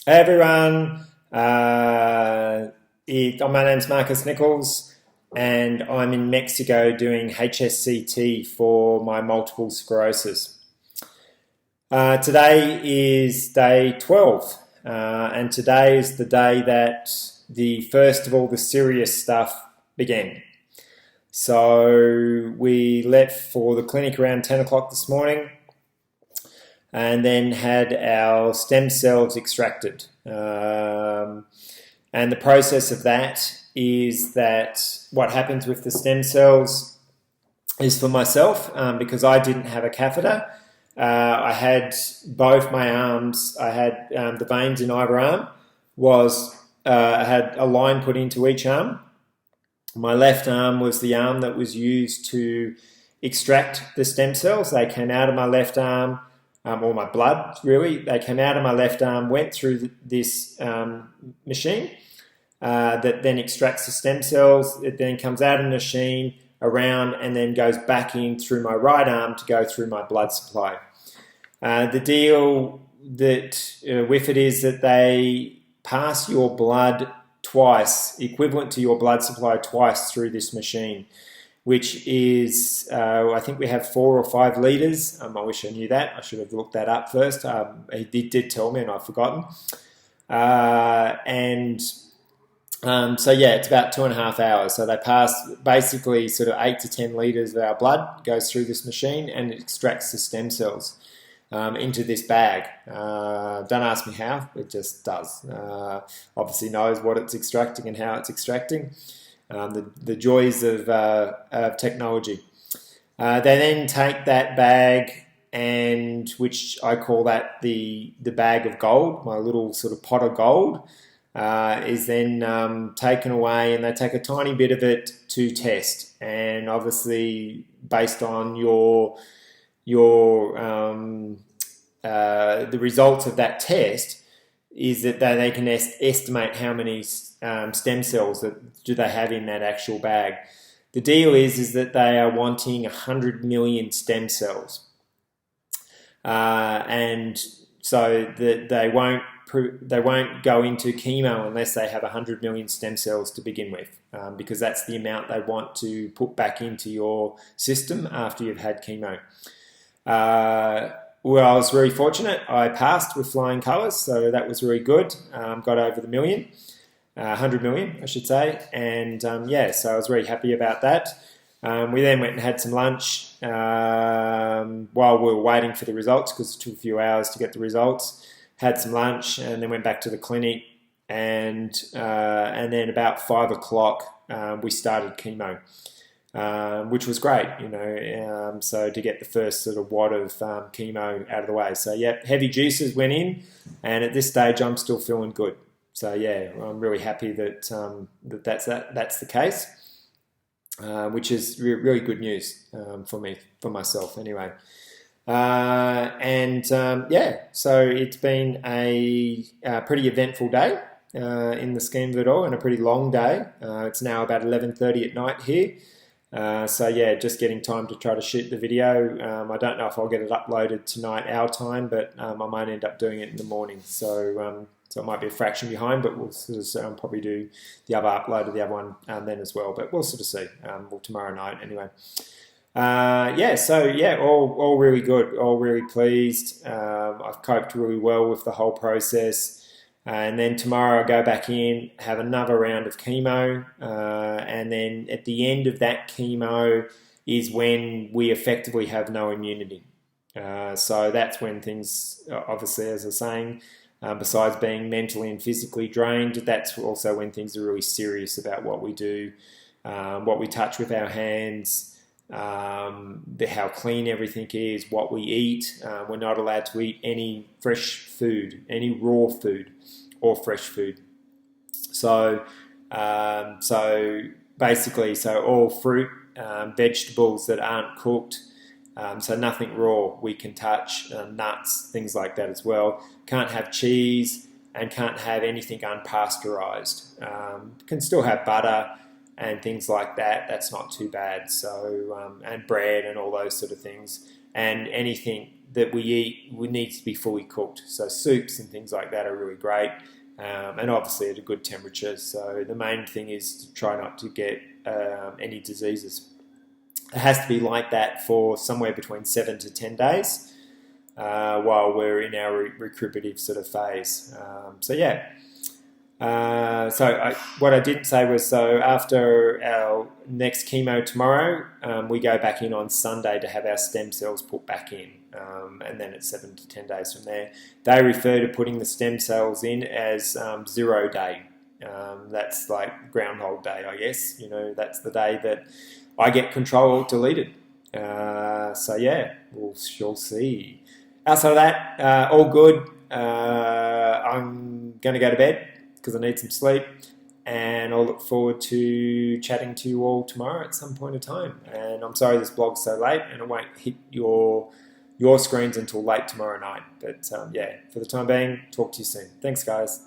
Hey everyone, my name's Marcus Nichols and I'm in Mexico doing HSCT for my multiple sclerosis. Today is day 12 and today is the day that the first of all the serious stuff began. So we left for the clinic around 10 o'clock this morning and then had our stem cells extracted. And the process of that is that what happens with the stem cells is for myself, because I didn't have a catheter, I had both my arms, I had the veins in either arm, I had a line put into each arm. My left arm was the arm that was used to extract the stem cells. They came out of my left arm, or my blood, really. They came out of my left arm, went through this machine that then extracts the stem cells. It then comes out of the machine, around, and then goes back in through my right arm to go through my blood supply. The deal that with it is that they pass your blood twice, equivalent to your blood supply twice through this machine, which is, I think we have 4 or 5 litres. I wish I knew that. I should have looked that up first. He did tell me and I've forgotten. So yeah, it's about 2.5 hours. So they pass basically sort of 8 to 10 litres of our blood goes through this machine and it extracts the stem cells into this bag. Don't ask me how, it just does. Obviously knows what it's extracting and how it's extracting. The joys of technology. They then take that bag, and which I call that the bag of gold, my little sort of pot of gold, is then taken away, and they take a tiny bit of it to test. And obviously, based on the results of that test, is that they can estimate how many stem cells that do they have in that actual bag. The deal is that they are wanting 100 million stem cells, and so that they won't go into chemo unless they have 100 million stem cells to begin with, because that's the amount they want to put back into your system after you've had chemo. Well, I was very fortunate. I passed with flying colours, so that was really good. Got over the 100 million, I should say. And yeah, so I was very happy about that. We then went and had some lunch while we were waiting for the results, because it took a few hours to get the results. Had some lunch and then went back to the clinic. And then about 5 o'clock, we started chemo. Which was great, so to get the first sort of wad of chemo out of the way. So yeah, heavy juices went in, and at this stage I'm still feeling good. So yeah, I'm really happy that that's the case, which is really good news for myself anyway. Yeah, so it's been a pretty eventful day in the scheme of it all, and a pretty long day. It's now about 11:30 at night here. So yeah, just getting time to try to shoot the video. I don't know if I'll get it uploaded tonight our time, but I might end up doing it in the morning. So it might be a fraction behind, but we'll sort of probably do the other upload of the other one then as well. But we'll sort of see. Well, tomorrow night anyway. Yeah, so yeah, all really good, all really pleased. I've coped really well with the whole process. And then tomorrow I'll go back in, have another round of chemo, and then at the end of that chemo is when we effectively have no immunity. So that's when things, obviously, as I was saying, besides being mentally and physically drained, that's also when things are really serious about what we do, what we touch with our hands, how clean everything is, what we eat. We're not allowed to eat any fresh food, any raw food or fresh food. So basically, all fruit, vegetables that aren't cooked, so nothing raw we can touch, nuts, things like that as well. Can't have cheese and can't have anything unpasteurized. Can still have butter and things like that. That's not too bad. So and bread and all those sort of things, and anything that we eat needs to be fully cooked. So soups and things like that are really great, and obviously at a good temperature. So the main thing is to try not to get any diseases. It has to be like that for somewhere between 7 to 10 days while we're in our recuperative sort of phase. What I didn't say was, so after our next chemo tomorrow, we go back in on Sunday to have our stem cells put back in, and then it's 7 to 10 days from there. They refer to putting the stem cells in as 0 day. That's like Groundhog Day, I guess. That's the day that I get control deleted. We'll see. Outside of that, all good. I'm going to go to bed because I need some sleep, and I'll look forward to chatting to you all tomorrow at some point in time. And I'm sorry this blog's so late, and it won't hit your screens until late tomorrow night. But for the time being, talk to you soon. Thanks, guys.